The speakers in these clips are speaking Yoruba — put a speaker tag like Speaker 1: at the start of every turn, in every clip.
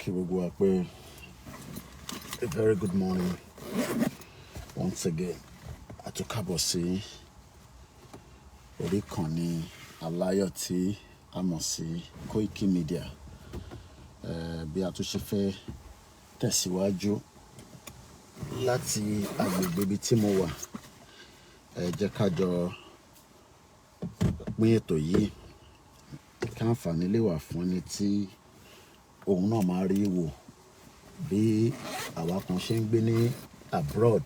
Speaker 1: A very good morning once again. Àtúnkàbọ̀ sí orí ìkànnì aláyọ̀ tí a mọ̀ sí Koikimedia. Bí a tún ṣe fẹ́ tẹ̀síwájú láti agbègbè ibi tí mo wà. Jẹ́ ká jọ pín ètò yìí kí àǹfààní lè wà fún ẹni tí òun náà máa rí wò bí àwa kan ṣe ń gbé ní abroad.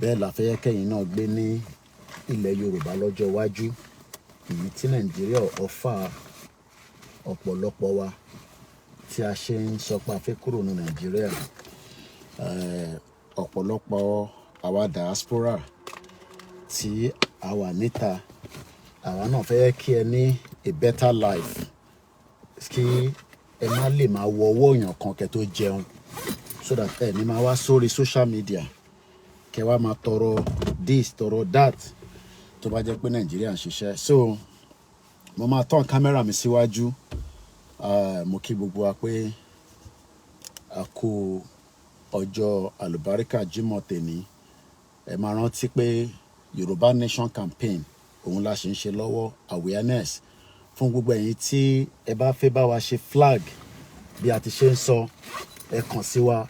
Speaker 1: Bẹ́ẹ̀ la fẹ́ kẹ́yìn náà gbé ní ilẹ̀ Yorùbá lọ́jọ́ iwájú. Èyí tí Nàìjíríà ọ̀fà ọ̀pọ̀lọpọ̀ wa tí a ṣe ń sọ pé a fẹ́ kúrò ní Nàìjíríà. Ọ̀pọ̀lọpọ̀ àwa diaspora tí a wà níta, àwa náà fẹ́ kí ẹ ní a better life. Kí ẹ má lè máa wọ owó èèyàn kan kẹ́ tó jẹun, so that ẹ ní máa wá sórí social media kẹ́ wá máa tọrọ this tọrọ that tó bá jẹ́ pé Nàìjíríà ń ṣiṣẹ́. So mo máa tán kámẹ́rà mi síwájú. Mo kí gbogbo wa pé a kú ọjọ́ àlùbáríkà Jímọ̀ tèmi. Ẹ máa rántí pé Yorùbá Nation campaign òun la ṣe ń ṣe lọ́wọ́, awareness fún gbogbo ẹ̀yin tí ẹ bá fẹ́ bá wa ṣe flag bí a ti ṣe ń sọ. Ẹ kàn sí wa.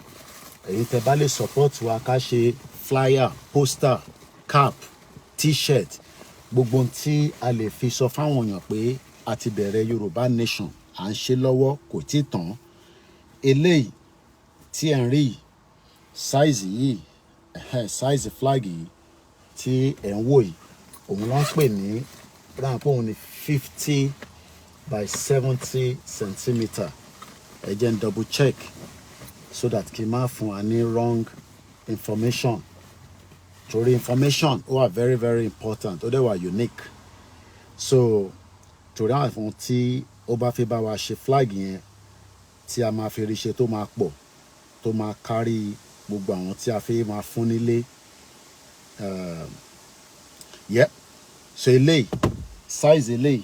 Speaker 1: Ẹ̀yin tẹ́ bá lè support wa ká ṣe flyer, poster, cap, t-shirt, gbogbo ohun tí a lè fi sọ fáwọn èèyàn pé a ti bẹ̀rẹ̀ Yorùbá Nation, à ń ṣe lọ́wọ́, kò tí ì tán. Eléyìí tí ẹ̀ ń rí size yìí, size flag yìí tí ẹ̀ ń wò yìí, òun ló ń pè ní ráńpẹ́ òun ní 50 by 70 centimeter. Ẹ jẹ́ n double check so that kí n má fún wa ní wrong information. Torí information ó wà very very important, ó dẹ̀ wà unique. So torí àwọn fún tí ó bá fẹ́ bá wa ṣe flag yẹn tí a máa fi rí ṣe tó máa pọ̀, tó máa kárí gbogbo àwọn tí a fẹ́ máa fún nílé. So eléyìí, size eléyìí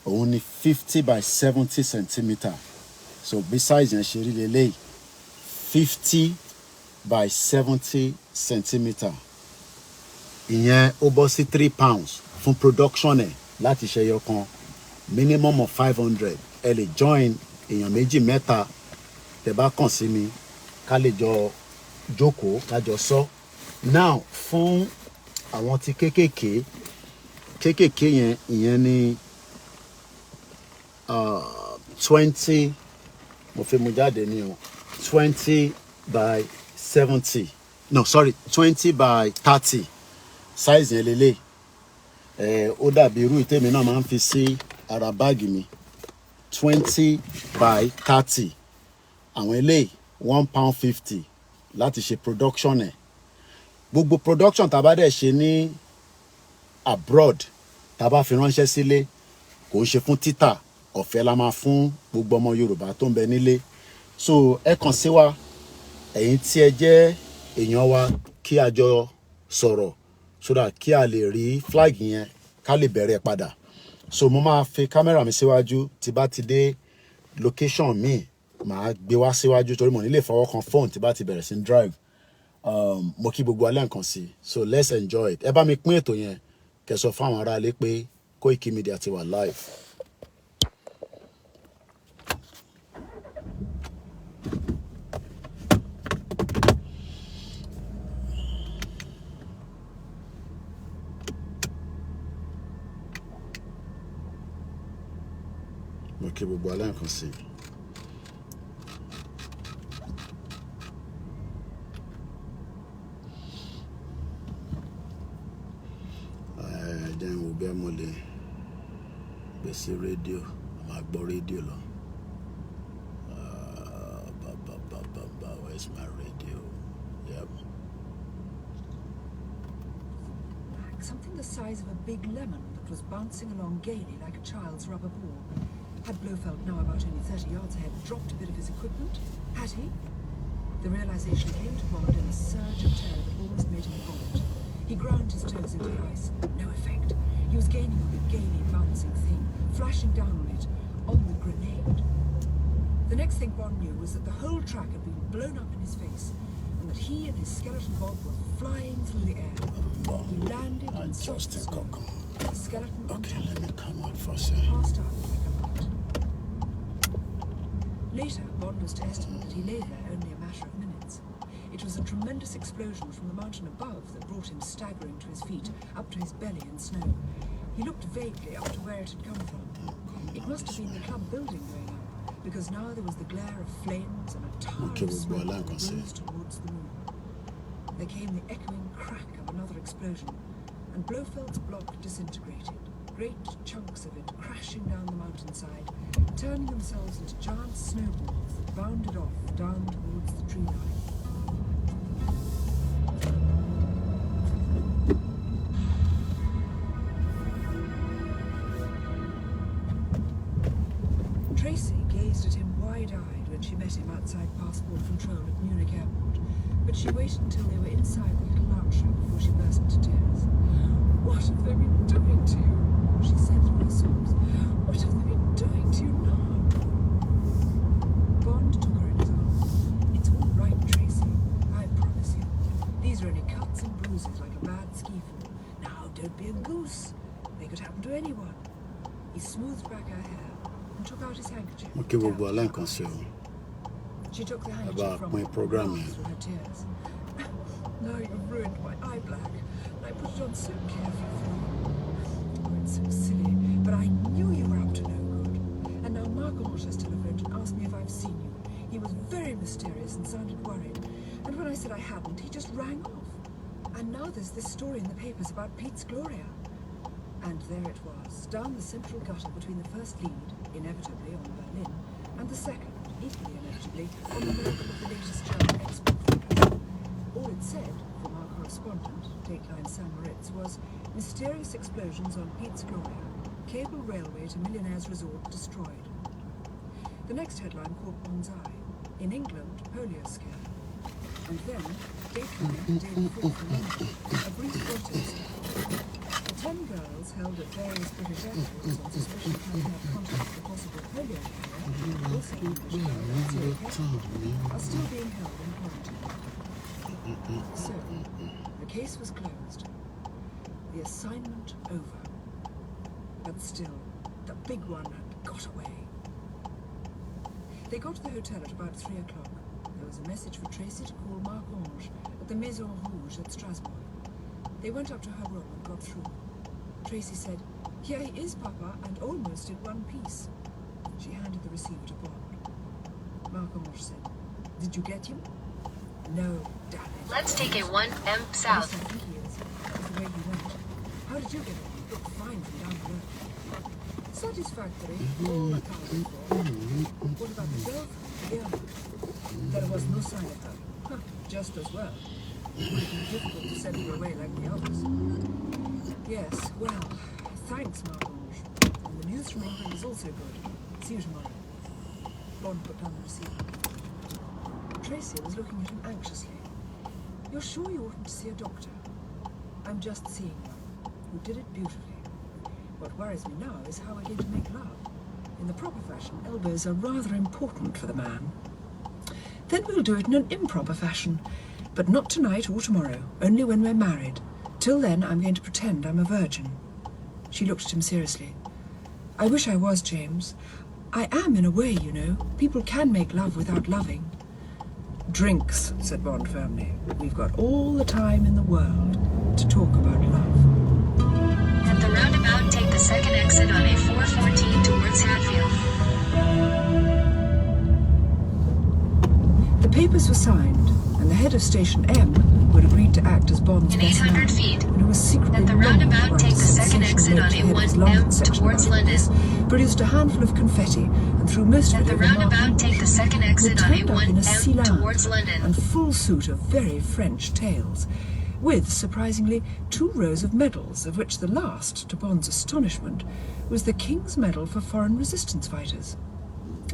Speaker 1: òun ni 50 by 70 centimeter. So bí size yẹn ṣe rí leléyìí, 50 by 70 centimeter. Ìyẹn ó bọ́ sí 3 pounds fún production ẹ̀ láti ṣe ẹyọ kan, minimum of 500. Ẹ lè join èèyàn méjì mẹ́ta tẹ́ bá kàn sí mi ká lè jọ jókòó ká jọ sọ. Now fún àwọn tí kéékèèké yẹn, ìyẹn ni 20, mo fẹ́ mú jáde ní o, 20 by 70, no sorry, 20 by 30 size yẹn lélẹ̀. Ó dàbí irú ìtẹ́mi náà máa ń fi sí ara báàgì mi, 20 by 30. Àwọn eléyìí £1.50 láti ṣe production ẹ̀. Gbogbo production tá bá dẹ̀ ṣe ní abroad, tá bá fi ránṣẹ́ sílé, kò ń ṣe fún títà, ọ̀fẹ́ la máa fún gbogbo ọmọ Yorùbá tó ń bẹ nílé. So ẹ kàn sí wa, ẹ̀yin tí ẹ jẹ́ èèyàn wa, kí a jọ sọ̀rọ̀ so that kí a lè rí flag yẹn ká lè bẹ̀rẹ̀ padà. So mo máa fi kámẹ́rà mi síwájú, tí bá ti dé location mi màá gbé wá síwájú torí mo ní lè fọwọ́ kan phone tí bá ti bẹ̀rẹ̀ sí drive. Mo kí gbogbo alẹ́ nǹkan sí. So let's enjoy it. Ẹ bá mi pín ètò yẹn kẹ́ sọ fún àwọn ará ilé pé Koikimedia ti wà live. Mo kí gbogbo alẹ́ nǹkan sí. Jẹ́ n wo bẹ́ẹ̀ mo lè gbé sí rédíò, màá gbọ́ rédíò lọ. Where's my radio? Yep.
Speaker 2: Something the size of a big lemon that was bouncing along gaily like a child's rubber ball. Had Blofeld, now about only 30 yards ahead, dropped a bit of his equipment? Had he? The realization came to Bond in a surge of terror that almost made him vomit. He ground his toes into the ice. No effect. He was gaining on the gaily bouncing thing, flashing down on it, on the grenade. The next thing Bond knew was that the whole track had been blown up in his face, and that he and his skeleton Bob were flying through the air. He landed in soft snow. The skeleton
Speaker 1: Okay, let me come out first.
Speaker 2: passed out like a light. Later, Bond was to estimate that he lay there only a matter of minutes. It was a tremendous explosion from the mountain above that brought him staggering to his feet, up to his belly in snow. He looked vaguely up to where it had come from. It must have been the club building going up, because now there was the glare of flames and a tar of smoke that rose towards the moon. There came the echoing crack of another explosion, and Blofeld's block disintegrated, great chunks of it crashing down the mountainside, turning themselves into giant snowballs that bounded off down towards the tree line. Tracy gazed at him wide-eyed when she met him outside passport control at Munich airport, but she waited until they were inside the little lounge room before she burst into tears. "What have they been doing to you?" she said through her sobs. "What have they been doing to you now?" Bond took her in his arms. "It's all right, Tracy. I promise you. These are only cuts and bruises like a bad ski fall. Now, don't be a goose. They could happen to anyone." He smoothed back her hair and took out his handkerchief.
Speaker 1: Okay, we'll go along, Consul.
Speaker 2: She took the handkerchief
Speaker 1: About
Speaker 2: from
Speaker 1: my
Speaker 2: him and
Speaker 1: programming.
Speaker 2: laughed through her tears. "Now you've ruined my eye black, and I put it on so carefully for you. Oh, it's so silly, but I knew you were up to no good. And now Marc-Ange has telephoned and asked me if I've seen you. He was very mysterious and sounded worried, and when I said I hadn't, he just rang off. And now there's this story in the papers about Pete's Gloria." And there it was, down the central gutter between the first lead, inevitably on Berlin, and the second, equally inevitably, on the miracle of the latest German export factory. All it said, from our correspondent, Dateline San Moritz, was "Mysterious explosions on Pete's Gloria. Cable railway to millionaire's resort destroyed." The next headline caught Bond's eye. "In England, polio scare." And then, Dateline the day before from London, a brief protest. The 10 girls held at various British airports on suspicion of having had contact with a possible polio carrier, also English girl and Syria, are still being held in quarantine. So, the case was closed. The assignment over. But still, the big one had got away. They got to the hotel at about 3 o'clock. There was a message for Tracy to call Marc-Ange at the Maison Rouge at Strasbourg. They went up to her room and got through. Tracy said, "Here he is, Papa, and almost in one piece." She handed the receiver to Bond. Marc-Ange said, "Did you get him?" "No, damn it."
Speaker 3: Let's take a 1M
Speaker 2: "Yes,
Speaker 3: south.
Speaker 2: I think he is. That's the way he went. How did you get him? He looked fine from down the road." "Satisfactory. All accounted for." "What about the girlfriend, Irma?" "There was no sign of her." "Huh, just as well. It would have been difficult to send her away like the others." "Yes, well, thanks, Marc-Ange. And the news from England is also good. See you tomorrow." Bond put down the receiver. Tracy was looking at him anxiously. "You're sure you oughtn't to see a doctor?" "I'm just seeing one, who did it beautifully. What worries me now is how we're going to make love. In the proper fashion, elbows are rather important for the man. Then we'll do it in an improper fashion, but not tonight or tomorrow, only when we're married. Till then, I'm going to pretend I'm a virgin." She looked at him seriously. "I wish I was, James. I am in a way, you know. People can make love without loving." "Drinks," said Bond firmly. "We've got all the time in the world to talk about love."
Speaker 3: At the roundabout, take the second exit on A414 towards Hatfield.
Speaker 2: The papers were signed, and the head of Station M, who had agreed to act as Bond's
Speaker 3: In
Speaker 2: best
Speaker 3: 800
Speaker 2: man,
Speaker 3: feet.
Speaker 2: and who was secretly
Speaker 3: At the
Speaker 2: longing to
Speaker 3: roundabout,
Speaker 2: write
Speaker 3: take
Speaker 2: a
Speaker 3: the second
Speaker 2: sensational
Speaker 3: exit on
Speaker 2: note to head his
Speaker 3: A1M
Speaker 2: London section
Speaker 3: towards
Speaker 2: about
Speaker 3: London.
Speaker 2: this, produced a handful of confetti, and threw most
Speaker 3: At
Speaker 2: of
Speaker 3: the
Speaker 2: it over
Speaker 3: roundabout,
Speaker 2: Marc-Ange,
Speaker 3: take the second
Speaker 2: who
Speaker 3: exit on
Speaker 2: turned up in a
Speaker 3: A1M
Speaker 2: cylindre
Speaker 3: towards London.
Speaker 2: and full suit of very French tails, with, surprisingly, 2 rows of medals, of which the last, to Bond's astonishment, was the King's Medal for Foreign Resistance Fighters.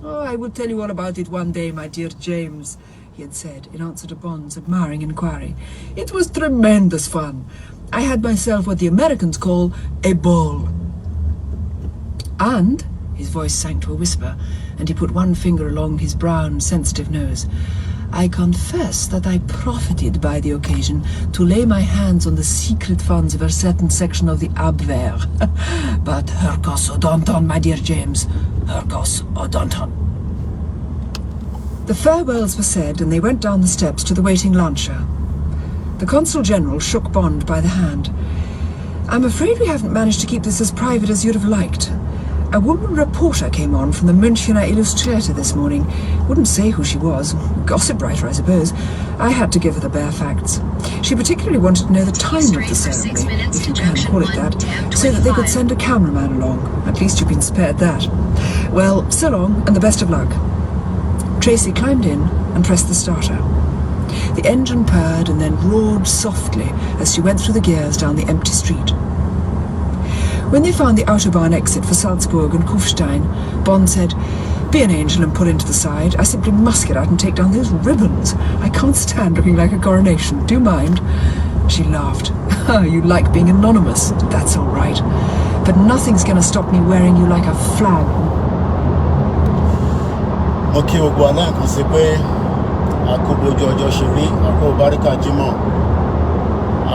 Speaker 2: "Oh, I will tell you all about it one day, my dear James," he had said, in answer to Bond's admiring inquiry. "It was tremendous fun. I had myself what the Americans call a ball." And, his voice sank to a whisper, and he put one finger along his brown, sensitive nose. I confess that I profited by the occasion to lay my hands on the secret funds of a certain section of the Abwehr. But Herkos Odonton, my dear James, Herkos Odonton. The farewells were said, and they went down the steps to the waiting lancha. The Consul General shook Bond by the hand. I'm afraid we haven't managed to keep this as private as you'd have liked. A woman reporter came on from the Münchener Illustrator this morning. Wouldn't say who she was. Gossip writer, I suppose. I had to give her the bare facts. She particularly wanted to know the time of the ceremony, if you can call it that, so that they could send a cameraman along. At least you've been spared that. Well, so long, and the best of luck. Tracy climbed in and pressed the starter. The engine purred and then roared softly as she went through the gears down the empty street. When they found the Autobahn exit for Salzburg and Kufstein, Bond said, "Be an angel and pull into the side. I simply must get out and take down those ribbons. I can't stand looking like a coronation. Do you mind?" She laughed. "You like being anonymous. That's all right. But nothing's going to stop me wearing you like a flag."
Speaker 1: Okay, Ogwana kan ṣe pé akobojo ọjọ́ ṣe rí ako barika jimo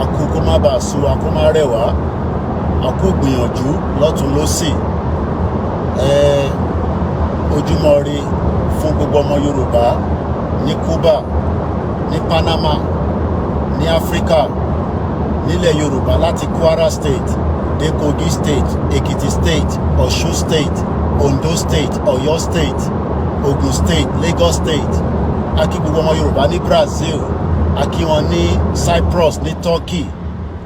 Speaker 1: ako kó má bàa sú ako má rẹwà ako gbìyànjú lọ́tùn lósì ojúmọ́ ire fún gbogbo ọmọ Yorùbá ní Cuba ní Panama ní Áfíríkà nílẹ̀ Yorùbá láti Kwara State dé Kogi State, Ekiti State, Ọ̀ṣun State, Ondo State, Ọ̀yọ́ State, Ogun State, Lagos State, aki gbogbo ọmọ Yorùbá ní Brazil, aki wọn ní Cyprus, ní Turkey,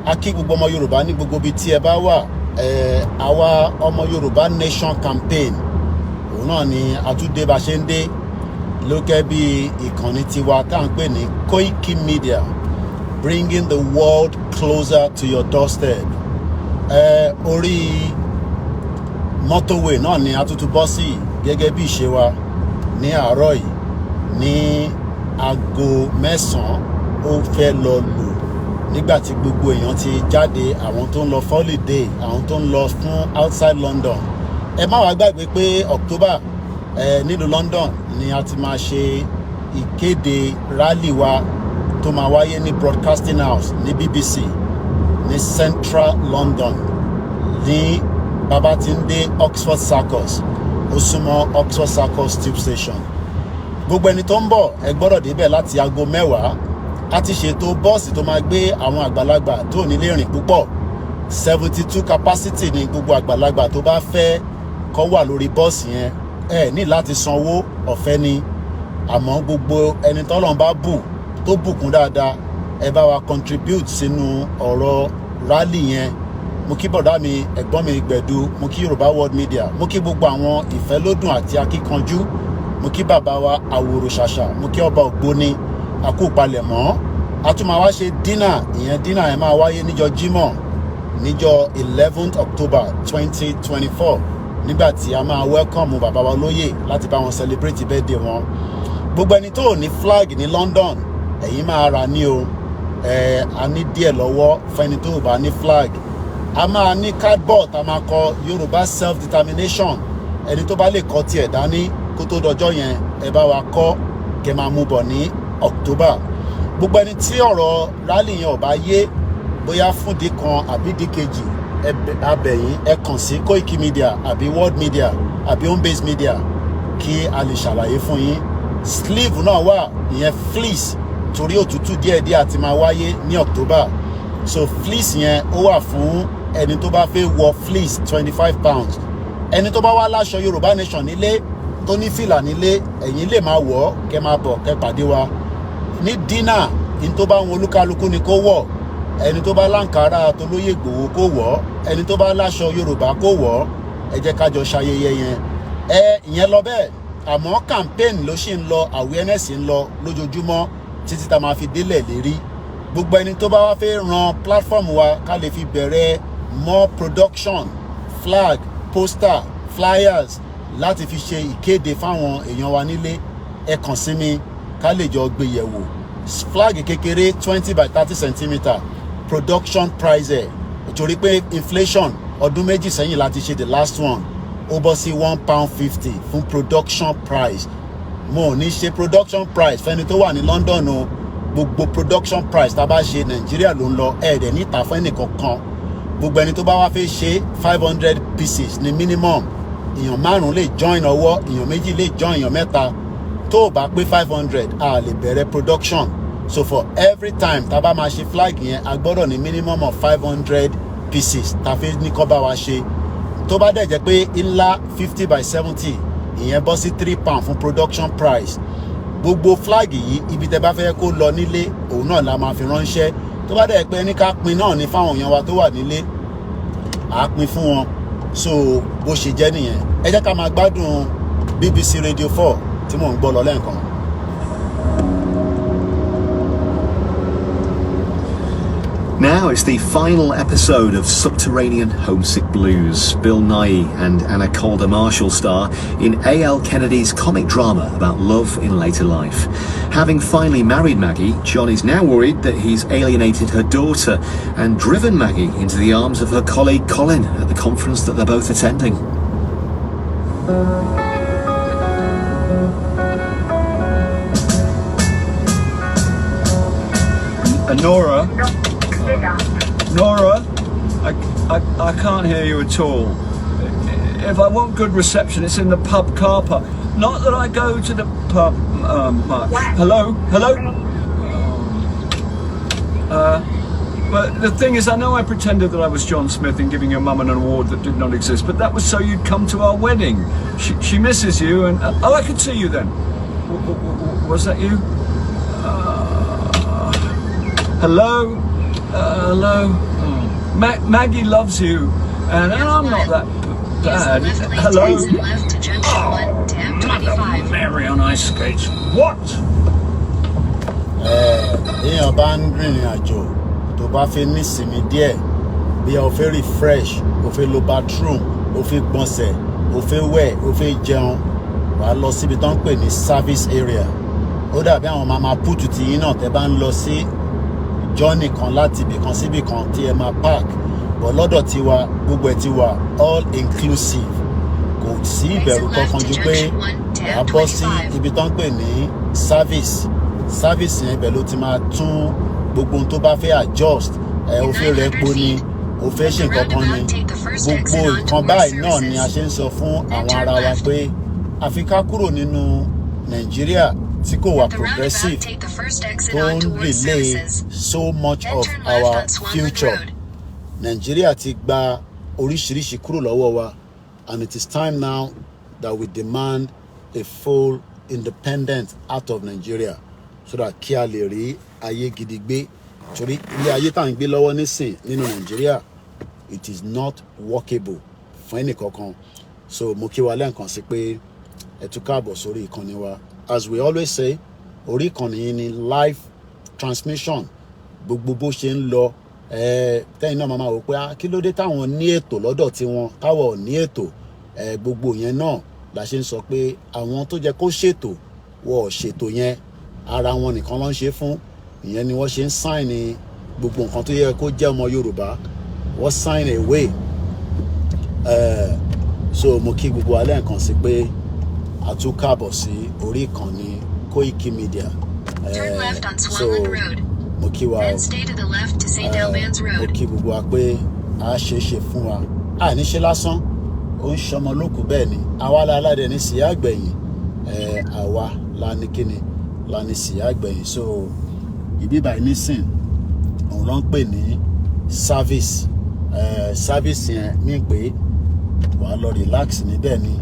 Speaker 1: aki gbogbo ọmọ Yorùbá ní gbogbo ibi tí ẹ bá wà. Àwa ọmọ Yorùbá Nation Campaign òun náà ni àtúndé bá ṣe ń dé lókè bí ìkànnì tiwa tá à ń pè ní Koikimedia, bringing the world closer to your doorstep. Orí motorway náà ni àtútù bọ́ sí gẹ́gẹ́ bí ìṣe wa ní àárọ̀ yìí ní aago 9 ó fẹ́ lọ lù nígbàtí gbogbo èèyàn ti jáde, àwọn tó ń lọ holiday, àwọn tó ń lọ fún outside London. Ẹ má wá gbàgbé pé October nílùú London ni a ti máa ṣe ìkéde rally wa tó máa wáyé ní Broadcasting House ní BBC ní Central London ní Babatinde Oxford Circus, ó súnmọ́ Oxford Circus Tube Station. Gbogbo ẹni tó ń bọ̀ ẹ gbọ́dọ̀ débẹ̀ láti aago 10. A ti ṣètò bọ́ọ̀sì tó máa gbé àwọn àgbàlagbà tó nílé rìn púpọ̀. 72 capacity ni gbogbo àgbàlagbà tó bá fẹ́ kó wà lórí bọ́ọ̀sì yẹn. Ẹ ní láti sanwó, ọ̀fẹ́ ni. Àmọ́ gbogbo ẹni tọ́lọ́run bá bù tó bùkún dáadáa, ẹ bá wa contribute sínú ọ̀rọ̀ rally yẹn. Mo kí bọ̀dá mi, ẹ̀gbọ́n mi Gbẹ̀du, mo kí Yorùbá World Media, mo kí gbogbo àwọn ìfẹ́lódùn àti akíkanjú, mo kí bàbá wa Àwòrò Ṣàṣà, mo kí ọba Ògbóni, àkópalẹ̀mọ́. A tún máa wá ṣe dínà, ìyẹn dínà ẹ̀ máa wáyé níjọ́ Jímọ̀, níjọ́ 11th October 2024, nígbà tí a máa welcome bàbá wa lóyè láti bá wọn celebrate birthday wọn. Gbogbo ẹni tó ní flag ní London, ẹ̀yin máa rà ní o. A ní díẹ̀ lọ́wọ́ fẹ́ni tó bá ní flag. A máa ní cardboard, a máa kọ Yorùbá self-determination. Ẹni tó bá lè kọ tiẹ̀ dání kó tó dọjọ́ yẹn, ẹ bá wa kọ kẹ́ máa mú bọ̀ ní October. Gbogbo ẹni tí ọ̀rọ̀ rally yẹn ò bá yé, bóyá fún di kan àbí di kejì, a bẹ̀ yín ẹ kàn sí Koikimedia àbí World Media àbí Home Base Media kí a lè ṣàlàyé fún yín. Sleeve náà wà, ìyẹn fleece, torí òtútù díẹ̀díẹ̀ àti máa wáyé ní October. So fleece yẹn ó wà fún ẹni tó bá fẹ́ wọ fleece 25 pounds. Ẹni tó bá wá láṣọ Yorùbá Nation nílé tó ní fìlà nílé, ẹ̀yin lè máa wọ̀ kẹ́ máa bọ̀ kẹ́ pàdé wa ní dínà. In tó bá wọn olúkálukú ni kó wọ̀. Ẹni tó bá láǹkárá tó lóyè Ìgbòho kó wọ̀, ẹni tó bá láṣọ Yorùbá kó wọ̀. Ẹ jẹ́ ká jọ ṣayẹyẹ yẹn. Ìyẹn lọ bẹ́ẹ̀. Àmọ́ campaign ló ṣì ń lọ, awareness ń lọ lójoojúmọ́ títí tá máa fi délẹ̀ lérí. Gbogbo ẹni tó bá wá fẹ́ ran platform wa ká lè fi bẹ̀rẹ̀ more production, flag, poster, flyers láti fi ṣe ìkéde fáwọn èèyàn wa nílé, ẹ kàn sí mi ká lè jọ gbé yẹ̀wò. Flag kékeré 20 by 30 centimeter, production price ẹ̀, nítorí pé inflation ọdún méjì sẹ́yìn láti ṣe the last one. ó bọ́ sí £1.50 fún production price. Mo ní ṣe production price fẹ́ni tó wà ní London o. Gbogbo production price tá a bá ṣe Nàìjíríà ló ń lọ ẹ̀ẹ́dẹ̀ níta fún ẹnì kankan. Gbogbo ẹni tó bá wá fẹ́ ṣe 500 pieces ní minimum. Èèyàn 5 lè join ọwọ́, èèyàn 2 lè join, èèyàn 3. Tó o bá pé 500 a lè bẹ̀rẹ̀ production. So for every time tá a bá máa ṣe flag yẹn a gbọ́dọ̀ ní minimum of 500 pieces tá a fi ní kó bá wa ṣe. Tó bá dẹ̀ jẹ́ pé ńlá 50/70 ìyẹn bọ́ sí £3 fún production price. Gbogbo flag yìí ibi tẹ́ bá fẹ́ kó lọ nílé òun náà la máa fi ránṣẹ́. Tó bá dẹ̀ pé ní ká pin náà ní fáwọn èèyàn wa tó wà nílé à pin fún wọn. So bó ṣe jẹ́ nìyẹn. Ẹ jẹ́ ká máa gbádùn BBC Radio 4 tí mò ń gbọ́ lọ lẹ́ẹ̀kan.
Speaker 4: Now it's the final episode of Subterranean Homesick Blues. Bill Nighy and Anna Calder Marshall star in A.L. Kennedy's comic drama about love in later life. Having finally married Maggie, John is now worried that he's alienated her daughter and driven Maggie into the arms of her colleague Colin at the conference that they're both attending.
Speaker 5: Nora, I can't hear you at all. If I want good reception, it's in the pub car park. Not that I go to the pub much. Hello? But the thing is, I know I pretended that I was John Smith in giving your mum an award that did not exist, but that was so you'd come to our wedding. She misses you, and oh, I could see you then. Was that you? Hello? Hello? Oh. Maggie loves you, and I'm not that bad. Hello? Oh, Mary on ice skates. What?
Speaker 1: Èèyàn bá ń rìnrìn àjò tó bá fẹ́ ní ìsinmi díẹ̀ bí o fẹ́ refresh, o fẹ́ lo bathroom, o fẹ́ gbọ̀nsẹ̀, o fẹ́ wẹ̀, o fẹ́ jẹun, wàá lọ síbi tó ń pè ní service area. Ó dàbí àwọn mama pútù tí yín náà tẹ́ bá ń lọ sí journey kan láti ibì kan síbì kan tí ẹ máa park. But lọ́dọ̀ tiwa gbogbo ẹ̀ ti wà all inclusive. Kò sí ìbẹ̀rù kankan ju pé wàá bọ́ sí ibi tó ń pè ní service yẹn ibẹ̀ ló ti máa tún gbogbo ohun tó bá fẹ́ adjust. O fẹ́ rẹ epo ni, o fẹ́ ṣe nǹkan kan ni, gbogbo nǹkan báyìí náà ni a ṣe ń sọ fún àwọn ará wa pé àfi ká kúrò nínú Nàìjíríà tí kò wà progressive tó ń relay so much of our future. Nàìjíríà ti gba oríṣiríṣi kúrò lọ́wọ́ wa, and it is time now that we demand a full independence out of Nigeria so that kí a lè rí ayé gidi gbé. Torí ilé ayé tá à ń gbé lọ́wọ́ nísìn nínú Nàìjíríà, it is not workable fún ẹnì kankan. So mo kí wa lẹ́ǹkan sí pé ẹ tún káàbọ̀ sórí ìkànnì wa. As we always say, orí ìkànnì yìí ni live transmission. Gbogbo bó ṣe ń lọ tẹ́yìn náà máa wò pé kí ló dé táwọn ní ètò lọ́dọ̀ tiwọn táwọn ò ní ètò. Gbogbo yẹn náà la ṣe ń sọ pé àwọn tó jẹ́ kó ṣètò wọ́n ò ṣètò yẹn, ara wọn nìkan ló ń ṣe fún. Ìyẹn ni wọ́n ṣe ń sign gbogbo nǹkan tó yẹ kó jẹ́ ọmọ Yorùbá, wọ́n sign away. So mo kí gbogbo alẹ́ nǹkan sí pé a tún káàbọ̀ sí orí ìkànnì Koikimedia. So mo kí wa mo kí gbogbo wa pé a ṣe é ṣe fún wa. A ní ṣe lásán, ó ń ṣọmọ lókù bẹ́ẹ̀ ni. Àwa aládé ní sí àgbẹ̀yìn, àwa la ní kíni la ní sí àgbẹ̀yìn. So ìbí báyìí nísìn òun ló ń pè ní service. Service yẹn mí pé wàá lọ relax níbẹ̀ ni,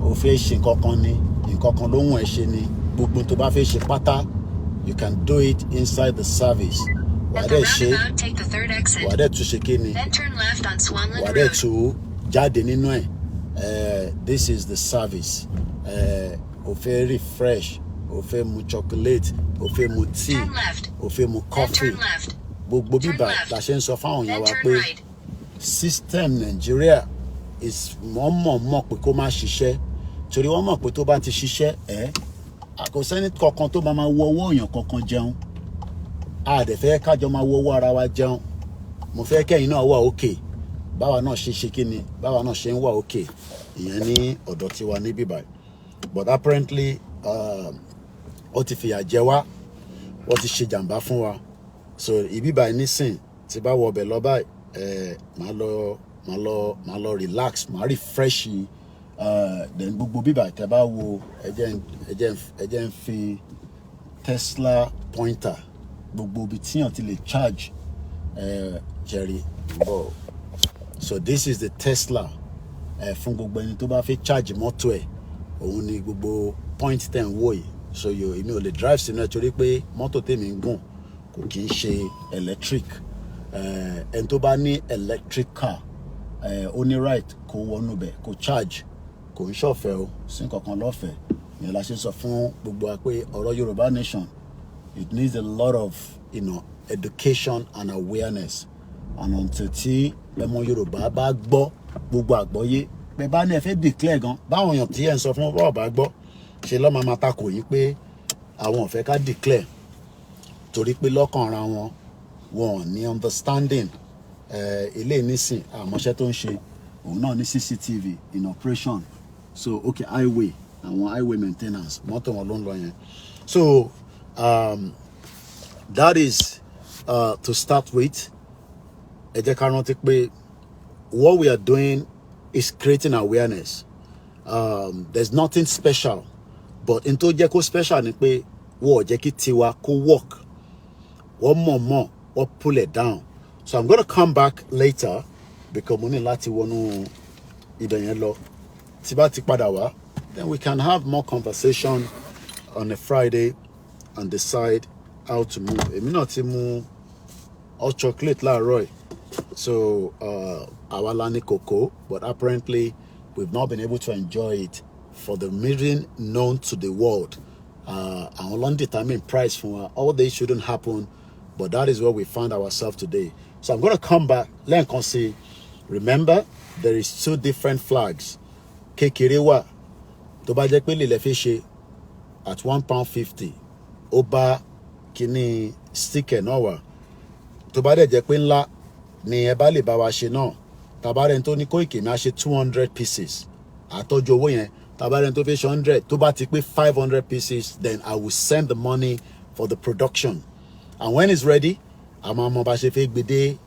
Speaker 1: o fẹ́ ṣe nǹkan kan ni, nǹkan kan ló ń wọ̀n ẹ́ ṣe ni, gbogbo tó bá fẹ́ ṣe pátá you can do it inside the service. Wàá dẹ̀ ṣe, wàá dẹ̀ tún ṣe kí ni, wàá dẹ̀ tún jáde nínú ẹ̀. This is the service. O fẹ́ refresh, o fẹ́ mu chocolate, o fẹ́ mu tea, o fẹ́ mu coffee. Gbogbo bíbà la ṣe ń sọ fáwọn èèyàn wa pé system Nigeria is wọ́n mọ̀ pé kó má ṣiṣẹ́. Torí wọ́n mọ̀ pé tó bá ti ṣiṣẹ́ kò sẹ́ni kankan tó máa wo owó èèyàn kankan jẹun. A dẹ̀ fẹ́ kájọ máa wo owó ara wa jẹun. Mo fẹ́ kẹ́yìn náà wà okay. báwa náà ṣe kíni báwa náà ṣe ń wà òkè ìyẹn ní ọ̀dọ̀ tiwa ní bíbáyìí but apparently ó ti fìyà jẹ wá wọ́n ti ṣe jàǹbá fún wa so ìbíbáyìí nísìn tí bá wọ ọbẹ̀ lọ báyìí màá lọ relax màá refresh then gbogbo bíbáyìí tẹ́ bá wo ẹjẹ́ ń fi Tesla pointer gbogbo ibi tíyàn ti lè charge Jerry bọ̀ so this is the Tesla fún gbogbo ẹni tó bá fẹ́ charge mọ́tò ẹ̀ òun ni gbogbo point 10 wò yìí so èmi ò lè drive sínú ẹ̀ torí pé mọ́tò tèmi ń gùn kò kì í ṣe electric ẹni tó bá ní electric car ó ní right kó wọnú bẹ̀ kó charge kò ń ṣọ̀fẹ́ o sí nǹkankan lọ́fẹ̀ẹ́ ìyẹn la ṣe sọ fún gbogbo wa pé ọ̀rọ̀ Yorùbá nation it needs a lot of education and awareness and until tí ẹmọ Yorùbá bá gbọ́ gbogbo àgbọ́yé pé bá ní ẹ fẹ́ declare gan báwọn èèyàn tí ẹ ń sọ fún bọ́ọ̀ bá gbọ́ ṣe lọ́ọ́ máa takò yín pé àwọn ò fẹ́ ká declare torí pé lọ́kàn ara wọn wọn ò ní understanding ilé nísìn àmọ́ṣẹ́ tó ń ṣe òun náà ní CCTV in operation so okay highway àwọn highway maintenance mọ́tò wọn ló ń lọ yẹn so that is to start with ẹ jẹ́ ká rántí pé what we are doing is creating awareness there's nothing special but in tó jẹ́ kó special ni pé wọ́n ò jẹ́ kí tiwa kó work wọ́n mọ̀ wọ́n pull it down so I'm gonna come back later because mo ní láti wọnú ibẹ̀ yẹn lọ tí bá ti padà wá then we can have more conversation on a Friday and decide how to move èmi náà ti mu hot chocolate láàárọ̀ yìí so àwa la ní cocoa but apparently we've not been able to enjoy it for the reason known to the world àwọn ló ń determine price fún wa all this shouldn't happen but that is where we found ourselves today so I'm going to come back lẹ́ẹ̀kan sí remember there is 2 different flags kékeré wà tó bá jẹ́ pé lè lè fi ṣe at £1.50 ó bá kíní sticker náà wà tó bá dẹ̀ jẹ́ pé ńlá ni ẹ bá lè bá wa ṣe náà tabarẹ́ni tó ní Koikimedia ṣe 200 pieces àtọ́jú owó yẹn tabarẹ́ni tó fi ṣe 100 tó bá ti pé 500 pieces then I will send the money for the production and when it's ready a máa mọ bá ṣe fẹ́ gbé dé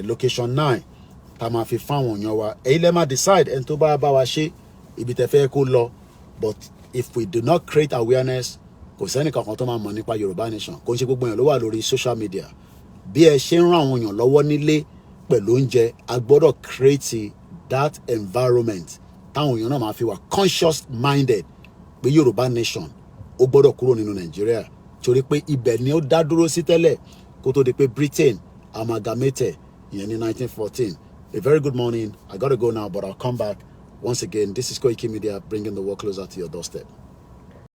Speaker 1: location 9 tá máa fi fáwọn èèyàn wa èyí lẹ́ máa decide ẹni tó bá bá wa ṣe ibi tẹ́ fẹ́ kó lọ but if we do not create awareness kò sẹ́ni kankan tó máa mọ̀ nípa Yorùbá nation kò ń ṣe gbogbo èèyàn ló wà lórí social media bí ẹ ṣe ń ràn àwọn èèyàn lọ́wọ́ nílé pẹ̀lú oúnjẹ a gbọ́dọ̀ create that environment táwọn èèyàn náà máa fi wà conscious minded pé Yorùbá nation ó gbọ́dọ̀ kúrò nínú Nàìjíríà torí pé ibẹ̀ ni ó dá dúró sí tẹ́lẹ̀ kó tó di pé Britain amalgamated ìyẹn ní 1914. A very good morning. I gotta go now but I'll come back once again. This is Koikimedia bringing the world closer to your doorstep.